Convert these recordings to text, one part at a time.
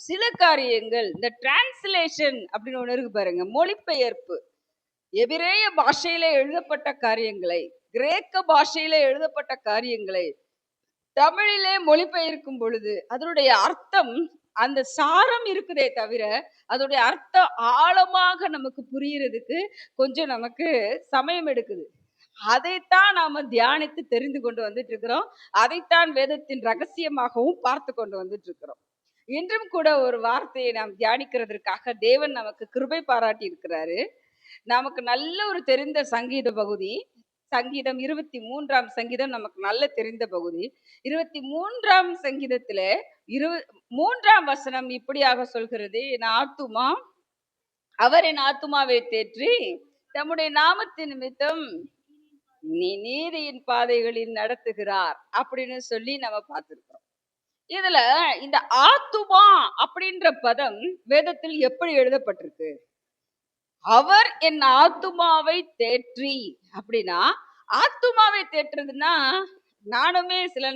சில காரியங்கள் இந்த டிரான்ஸ்லேஷன் அப்படின்னு ஒண்ணு இருக்கு பாருங்க, மொழிபெயர்ப்பு. எபிரேய பாஷையில எழுதப்பட்ட காரியங்களை, கிரேக்க பாஷையில எழுதப்பட்ட காரியங்களை தமிழிலே மொழிபெயர்க்கும் பொழுது அதனுடைய அர்த்தம், அந்த சாரம் இருக்குதே தவிர அதோடைய அர்த்தம் ஆழமாக நமக்கு புரியறதுக்கு கொஞ்சம் நமக்கு சமயம் எடுக்குது. அதைத்தான் நாம தியானித்து தெரிந்து கொண்டு வந்துட்டு இருக்கிறோம். அதைத்தான் வேதத்தின் ரகசியமாகவும் பார்த்து கொண்டு வந்துட்டு இருக்கிறோம். இன்றும் கூட ஒரு வார்த்தையை நாம் தியானிக்கிறதற்காக தேவன் நமக்கு கிருபை பாராட்டி இருக்கிறாரு. நமக்கு நல்ல ஒரு தெரிந்த சங்கீத பகுதி, சங்கீதம் 23ஆம் சங்கீதம் நமக்கு நல்ல தெரிந்த பகுதி. 23ஆம் சங்கீதத்துல 3ஆம் வசனம் இப்படியாக சொல்கிறது, என் ஆத்துமா அவர் என் ஆத்துமாவை தேற்றி தம்முடைய நாமத்தின் நிமித்தம் நீ நீதியின் பாதைகளில் நடத்துகிறார் அப்படின்னு சொல்லி நம்ம பார்த்திருக்கிறோம். இதுல இந்த ஆத்துமா அப்படின்ற பதம் வேதத்தில் எப்படி எழுதப்பட்டிருக்கு? அவர் என் ஆத்துமாவை தேற்றி அப்படின்னா, ஆத்துமாவை தேற்றுறதுன்னா, நானுமே சில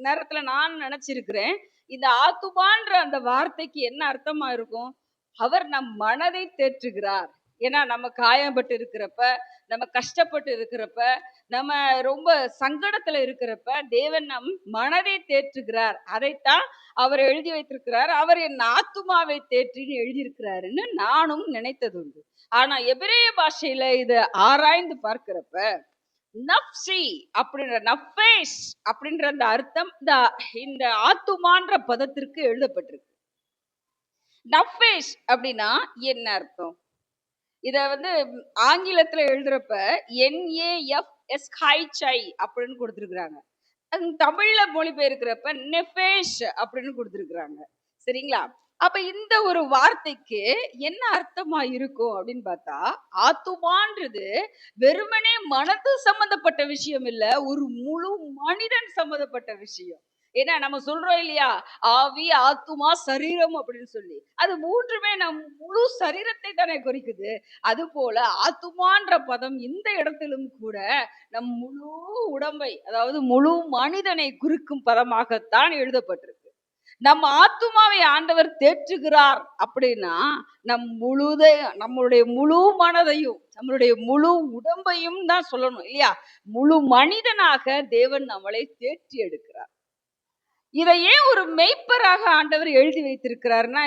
நேரத்துல நான் நினைச்சிருக்கிறேன், இந்த ஆத்துமான்ற அந்த வார்த்தைக்கு என்ன அர்த்தமா இருக்கும்? அவர் நம் மனதை தேற்றுகிறார். ஏன்னா நம்ம காயப்பட்டு இருக்கிறப்ப, நம்ம கஷ்டப்பட்டு இருக்கிறப்ப, நம்ம ரொம்ப சங்கடத்துல இருக்கிறப்ப தேவன் நம் மனதை தேற்றுகிறார். அதைத்தான் அவர் எழுதி வைத்திருக்கிறார். அவர் என் ஆத்துமாவை தேற்றின்னு எழுதியிருக்கிறாருன்னு நானும் நினைத்தது உண்டு. ஆனா எபிரேய பாஷையில இத ஆராய்ந்து பார்க்கிறப்ப நப்சி அப்படின்ற நஃபேஷ் அப்படின்ற அந்த அர்த்தம் இந்த ஆத்துமான்ற பதத்திற்கு எழுதப்பட்டிருக்கு. நஃபேஷ் அப்படின்னா என்ன அர்த்தம்? இத ஆங்கிலத்துல எழுதுறப்ப NAFSHI அப்படின்னு கொடுத்திருக்கிறாங்க. தமிழ்ல மொழிபெயர்க்கிறப்ப நெஃபேஷ் அப்படின்னு கொடுத்திருக்கிறாங்க. சரிங்களா? அப்ப இந்த ஒரு வார்த்தைக்கு என்ன அர்த்தமா இருக்கும் அப்படின்னு பார்த்தா, ஆத்துமான்றது வெறுமனே மனது சம்பந்தப்பட்ட விஷயம் இல்ல, ஒரு முழு மனிதன் சம்பந்தப்பட்ட விஷயம். ஏன்னா நம்ம சொல்றோம் இல்லையா, ஆவி, ஆத்துமா, சரீரம் அப்படின்னு சொல்லி, அது மூன்றுமே நம் முழு சரீரத்தை தானே குறிக்குது. அது போல ஆத்துமான்ற பதம் இந்த இடத்திலும் கூட நம் முழு உடம்பை, அதாவது முழு மனிதனை குறிக்கும் பதமாகத்தான் எழுதப்பட்டிருக்கு. நம் ஆத்துமாவை ஆண்டவர் தேற்றுகிறார் அப்படின்னா, நம்மளுடைய முழு மனதையும், நம்மளுடைய முழு உடம்பையும் தான் சொல்லணும் இல்லையா? முழு மனிதனாக தேவன் நம்மளை தேற்றி எடுக்கிறார். இதை ஏன் ஒரு மெய்ப்பராக ஆண்டவர் எழுதி வைத்திருக்கிறாருன்னா,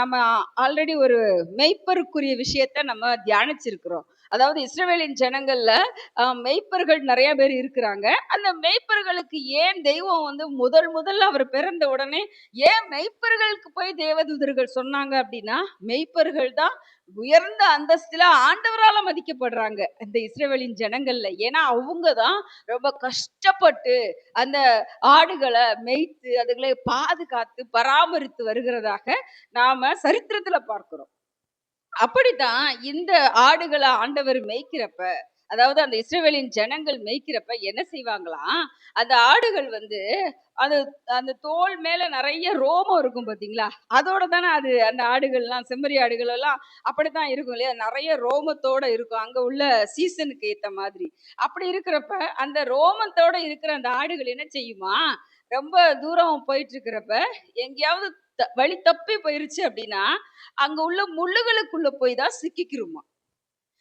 நம்ம ஆல்ரெடி ஒரு மெய்ப்பருக்குரிய விஷயத்த நம்ம தியானிச்சிருக்கிறோம். அதாவது இஸ்ரவேலின் ஜனங்கள்ல மெய்ப்பர்கள் நிறைய பேர் இருக்கிறாங்க. அந்த மெய்ப்பர்களுக்கு ஏன் தெய்வம் முதல்ல அவர் பிறந்த உடனே ஏன் மெய்ப்பர்களுக்கு போய் தேவதூதர்கள் சொன்னாங்க அப்படின்னா, மெய்ப்பர்கள் தான் உயர்ந்த அந்தஸ்துல ஆண்டவரால மதிக்கப்படுறாங்க இந்த இஸ்ரவேலின் ஜனங்கள்ல. ஏன்னா அவங்க தான் ரொம்ப கஷ்டப்பட்டு அந்த ஆடுகளை மேய்த்து அதுகளை பாதுகாத்து பராமரித்து வருகிறதாக நாம சரித்திரத்துல பார்க்கிறோம். அப்படித்தான் இந்த ஆடுகளை ஆண்டவர் மேய்க்கிறப்ப, அதாவது அந்த இஸ்ரவேலின் ஜனங்கள் மேய்க்கிறப்ப என்ன செய்வாங்களாம், அந்த ஆடுகள் அது அந்த தோல் மேல நிறைய ரோமம் இருக்கும் பாத்தீங்களா, அதோட தானே அது அந்த ஆடுகள்லாம், செம்மறி ஆடுகள் எல்லாம் அப்படித்தான் இருக்கும் இல்லையா, நிறைய ரோமத்தோட இருக்கும் அங்க உள்ள சீசனுக்கு ஏத்த மாதிரி. அப்படி இருக்கிறப்ப அந்த ரோமத்தோட இருக்கிற அந்த ஆடுகள் என்ன செய்யுமா, ரொம்ப தூரம் போயிட்டு இருக்கிறப்ப எங்கேயாவது வழி தப்பி போயிருச்சு அப்படின்னா, அங்க உள்ள முள்ளுகளுக்குள்ள போய் தான் சிக்கிக்கிருமா.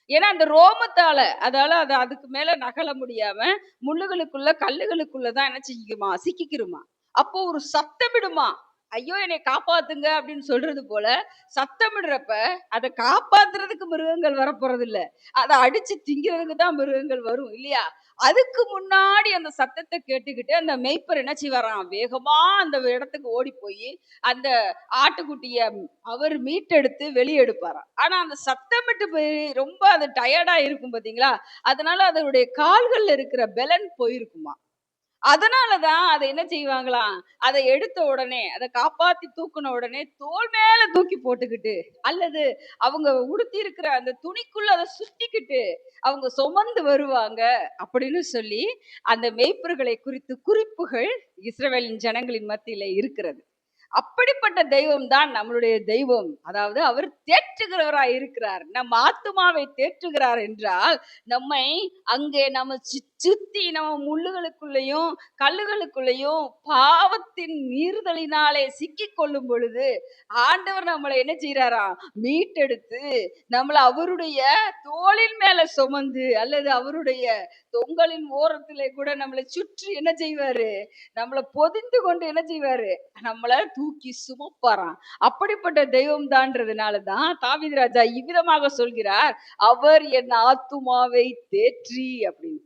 ஏன்னா அந்த ரோமத்தால அதால அதுக்கு மேல நகல முடியாம முள்ளுகளுக்குள்ள கல்லுகளுக்குள்ளதான் என்ன செய்யுமா, சிக்கிக்கிருமா. அப்போ ஒரு சத்தமிடுமா, ஐயோ என்னை காப்பாத்துங்க அப்படின்னு சொல்றது போல சத்தமிடுறப்ப அதை காப்பாத்துறதுக்கு மிருகங்கள் வரப்போறது இல்ல, அதை அடிச்சு திங்கிறதுக்கு தான் மிருகங்கள் வரும் இல்லையா. அதுக்கு முன்னாடி அந்த சத்தத்தை கேட்டுக்கிட்டு அந்த மேய்ப்பர் என்ன செய்வாராம், வேகமா அந்த இடத்துக்கு ஓடி போய் அந்த ஆட்டுக்குட்டிய அவர் மீட்டெடுத்து வெளியே எடுப்பாராம். ஆனா அந்த சத்தமிட்டு போய் ரொம்ப அது டயர்டா இருக்கும் பாத்தீங்களா, அதனால அதனுடைய கால்கள்ல இருக்கிற பெலன் போயிருக்குமா. அதனாலதான் அதை என்ன செய்வாங்களாம், அதை எடுத்த உடனே, அதை காப்பாத்தி தூக்குன உடனே தோல் மேல தூக்கி போட்டுக்கிட்டு, அல்லது அவங்க உடுத்தி இருக்கிற அந்த துணிக்குள்ள அதை சுட்டிக்கிட்டு அவங்க சுமந்து வருவாங்க அப்படின்னு சொல்லி அந்த மேய்ப்பர்களை குறித்து குறிப்புகள் இஸ்ரவேலின் ஜனங்களின் மத்தியில இருக்கிறது. அப்படிப்பட்ட தெய்வம் தான் நம்மளுடைய தெய்வம். அதாவது அவர் தேற்றுகிறவராய் இருக்கிறார். நம் ஆத்துமாவை தேற்றுகிறார் என்றால் நம்மை அங்கே நம்ம சுத்தி நம்ம முள்ளுகளுக்குள்ளேயும் கல்லுகளுக்குள்ளேயும் பாவத்தின் மீறுதலினாலே சிக்கி கொள்ளும் பொழுது ஆண்டவர் நம்மளை என்ன செய்யறாராம்? மீட்டெடுத்து நம்மள அவருடைய தோளின் மேல சுமந்து அல்லது அவருடைய தொங்கலின் ஓரத்திலே கூட நம்மளை சுற்றி என்ன செய்வாரு? நம்மளை பொதிந்து கொண்டு என்ன செய்வாரு? நம்மள தூக்கி சுமப்பாராம். அப்படிப்பட்ட தெய்வம் தான்றதுனாலதான் தாவீது ராஜா இவ்விதமாக சொல்கிறார், அவர் என் ஆத்துமாவை தேற்றி அப்படின்னு.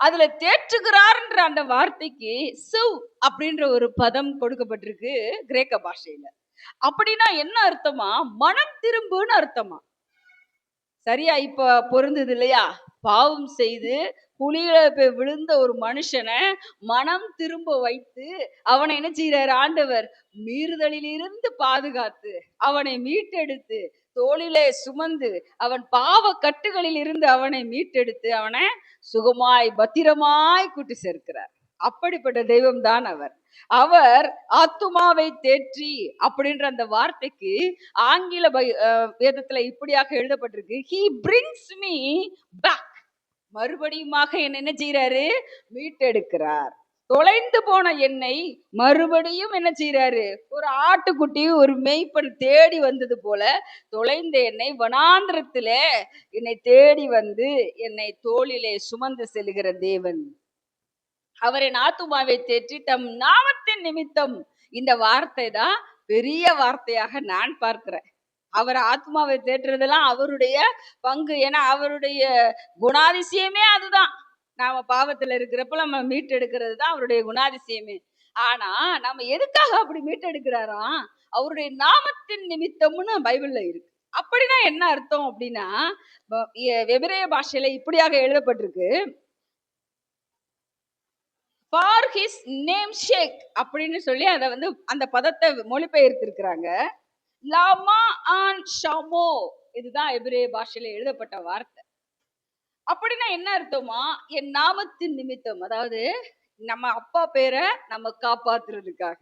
அதுல தேற்றுகிறார்ன்ற அந்த வார்த்தைக்கு சிவ் அப்படின்ற ஒரு பதம் கொடுக்கப்பட்டிருக்கு கிரேக்க பாஷையில. அப்படின்னா என்ன அர்த்தமா? மனம் திரும்புன்னு அர்த்தமா. சரியா இப்ப பொருந்தது இல்லையா? பாவம் செய்து குழியில போய் விழுந்த ஒரு மனுஷனை மனம் திரும்ப வைத்து அவனை என்ன செய்யறாரு ஆண்டவர்? மீறுதலிலிருந்து பாதுகாத்து அவனை மீட்டெடுத்து தோளிலே சுமந்து அவன் பாவ கட்டுகளில் இருந்து அவனை மீட்டெடுத்து அவனை சுகமாய் பத்திரமாய் கூட்டி சேர்க்கிறார். அப்படிப்பட்ட தெய்வம் தான் அவர். அவர் ஆத்துமாவை தேற்றி அப்படின்ற அந்த வார்த்தைக்கு ஆங்கில வேதத்துல இப்படியாக எழுதப்பட்டிருக்கு, he brings me back. மறுபடியுமாக என்ன செய்யறாரு? மீட்டெடுக்கிறார். தொலைந்து போன என்னை மறுபடியும் என்ன செய்யறாரு? ஒரு ஆட்டுக்குட்டி ஒரு மேய்ப்பன் தேடி வந்தது போல தொலைந்த என்னை வனாந்திரத்திலே என்னை தேடி வந்து என்னை தோளிலே சுமந்து செல்கிற தேவன். அவரின் ஆத்துமாவை தேற்றி தம் நாமத்தின் நிமித்தம். இந்த வார்த்தை தான் பெரிய வார்த்தையாக நான் பார்க்கிறேன். அவர் ஆத்மாவை தேற்றுறதெல்லாம் அவருடைய பங்கு. ஏன்னா அவருடைய குணாதிசயமே அதுதான். நாம பாவத்துல இருக்கிறப்ப நம்ம மீட்டெடுக்கிறது தான் அவருடைய குணாதிசயமே. ஆனா நம்ம எதுக்காக அப்படி மீட்டெடுக்கிறாராம்? அவருடைய நாமத்தின் நிமித்தம்னு பைபிள்ல இருக்கு. அப்படின்னா என்ன அர்த்தம் அப்படின்னா, எபிரேய பாஷையில இப்படியாக எழுதப்பட்டிருக்கு, ஃபார் ஹிஸ் நேம் ஷேக் அப்படின்னு சொல்லி அதை வந்து அந்த பதத்தை மொழிபெயர்த்திருக்கிறாங்க. லாமா ஆன் ஷமோ, இதுதான் எபிரேய பாஷையில எழுதப்பட்ட வார்த்தை. அப்படின்னா என்ன அர்த்தமா? என் நாமத்தின் நிமித்தம், அதாவது நம்ம அப்பா பேரை நம்ம காப்பாத்துறதுக்காக,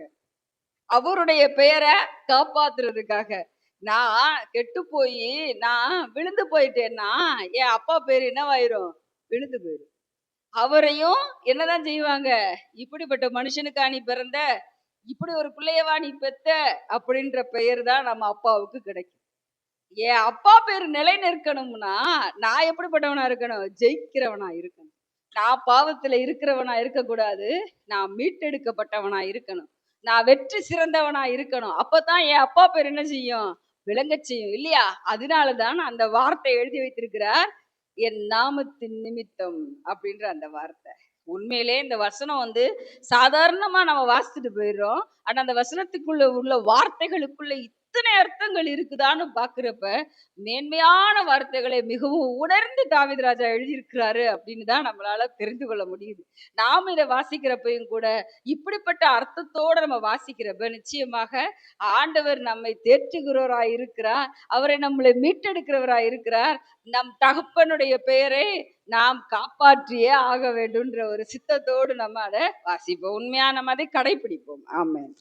அவருடைய பெயரை காப்பாத்துறதுக்காக. நான் கெட்டு போய் நான் விழுந்து போயிட்டேன்னா என் அப்பா பேரு என்னவாயிரும்? விழுந்து போயிரும். அவரையும் என்னதான் செய்வாங்க? இப்படிப்பட்ட மனுஷனுக்கா நீ பிறந்த, இப்படி ஒரு பிள்ளையவா நீ பெத்த அப்படின்ற பெயர் தான் நம்ம அப்பாவுக்கு கிடைக்கும். என் அப்பா பேர் நிலை நிற்கணும்னா நான் எப்படிப்பட்டவனா இருக்கணும்? ஜெயிக்கிறவனா இருக்கணும். நான் பாவத்துல இருக்கிறவனா இருக்கக்கூடாது, நான் மீட்டெடுக்கப்பட்டவனா இருக்கணும், நான் வெற்றி சிறந்தவனா இருக்கணும். அப்பதான் என் அப்பா பேர் என்ன செய்யும்? விளங்க செய்யும் இல்லையா? அதனாலதான் அந்த வார்த்தை எழுதி வைத்திருக்கிறார், என் நாமத்தின் நிமித்தம் அப்படின்ற அந்த வார்த்தை. உண்மையிலே இந்த வசனம் வந்து சாதாரணமா நம்ம வாசிச்சுட்டு போயிடுறோம். ஆனா அந்த வசனத்துக்குள்ள உள்ள வார்த்தைகளுக்குள்ள இத்தனை அர்த்தங்கள் இருக்குதான்னு பாக்குறப்ப மேன்மையான வார்த்தைகளை மிகவும் உணர்ந்து தாவீது ராஜா எழுதியிருக்கிறாரு அப்படின்னு தான் நம்மளால தெரிந்து கொள்ள முடியுது. நாம இதை வாசிக்கிறப்பையும் கூட இப்படிப்பட்ட அர்த்தத்தோட நம்ம வாசிக்கிறப்ப நிச்சயமாக ஆண்டவர் நம்மை தேற்றுகிறவராய் இருக்கிறார், அவரை நம்மளை மீட்டெடுக்கிறவராய் இருக்கிறார். நம் தகப்பனுடைய பெயரை நாம் காப்பாற்றியே ஆக வேண்டும்ன்ற ஒரு சித்தத்தோடு நம்ம அதை வாசிப்போம். உண்மையா நம்ம அதை கடைபிடிப்போம். ஆமென்.